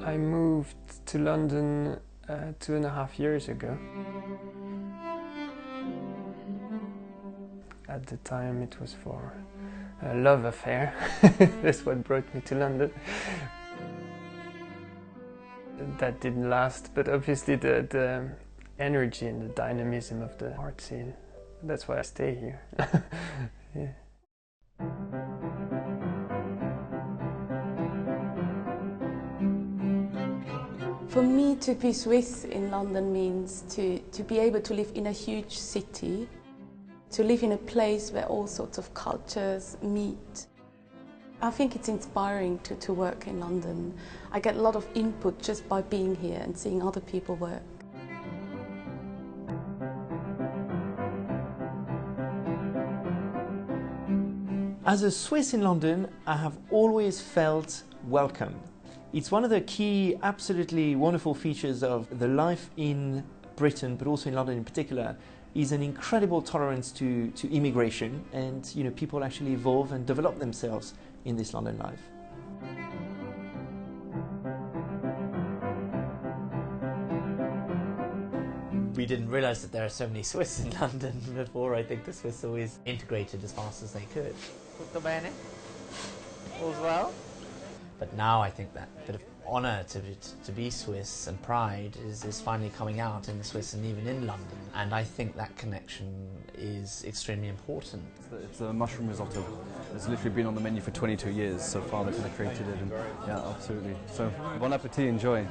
I moved to London 2.5 years ago. At the time it was for a love affair. That's what brought me to London. That didn't last, but obviously the energy and the dynamism of the art scene, that's why I stay here. Yeah. For me, to be Swiss in London means to be able to live in a huge city, to live in a place where all sorts of cultures meet. I think it's inspiring to work in London. I get a lot of input just by being here and seeing other people work. As a Swiss in London, I have always felt welcome. It's one of the key, absolutely wonderful features of the life in Britain, but also in London in particular, is an incredible tolerance to immigration, and people actually evolve and develop themselves in this London life. We didn't realise that there are so many Swiss in London before. I think the Swiss always integrated as fast as they could. Tutto bene? All's well? But now I think that bit of honour to be Swiss and pride is finally coming out in the Swiss and even in London. And I think that connection is extremely important. It's a mushroom risotto. It's literally been on the menu for 22 years so far. They've kind of created it, and yeah, absolutely. So bon appetit, enjoy.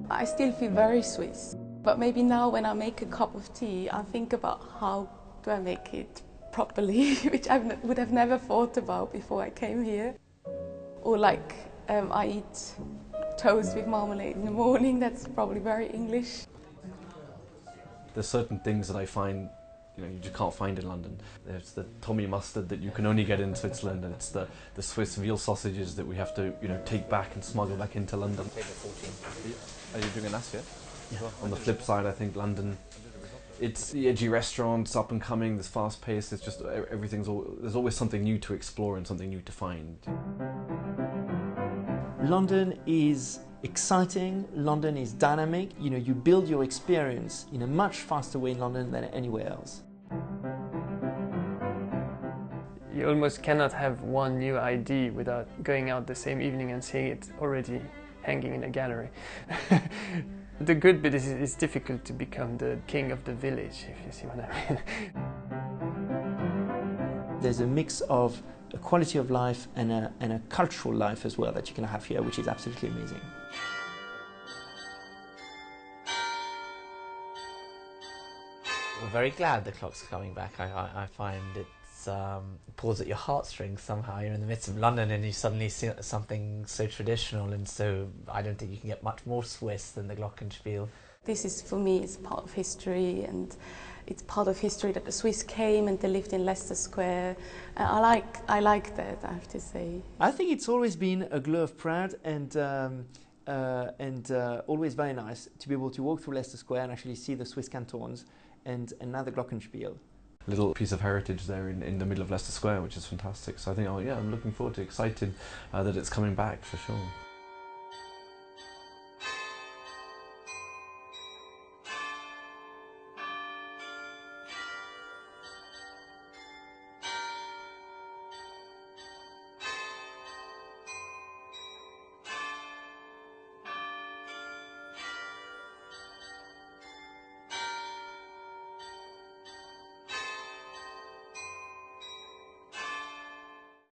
I still feel very Swiss, but maybe now when I make a cup of tea, I think about how do I make it properly, which I would have never thought about before I came here. Or like I eat toast with marmalade in the morning. That's probably very English. There's certain things that I find you just can't find in London. There's the Tommy mustard that you can only get in Switzerland, and it's the Swiss veal sausages that we have to take back and smuggle back into London. Are you doing a NAS, yeah? Yeah. On the flip side, I think London, it's the edgy restaurants, up and coming, there's fast paced, it's just there's always something new to explore and something new to find. London is exciting, London is dynamic. You build your experience in a much faster way in London than anywhere else. You almost cannot have one new ID without going out the same evening and seeing it already hanging in a gallery. The good bit is it's difficult to become the king of the village, if you see what I mean. There's a mix of a quality of life and a cultural life as well that you can have here, which is absolutely amazing. We're very glad the clock's coming back. I find it pulls at your heartstrings somehow. You're in the midst of London and you suddenly see something so traditional, and so I don't think you can get much more Swiss than the Glockenspiel. This is, for me, it's part of history, and it's part of history that the Swiss came and they lived in Leicester Square. I like that, I have to say. I think it's always been a glow of pride and always very nice to be able to walk through Leicester Square and actually see the Swiss cantons and now the Glockenspiel. Little piece of heritage there in the middle of Leicester Square, which is fantastic. So I think, I'm looking forward to, excited that it's coming back for sure.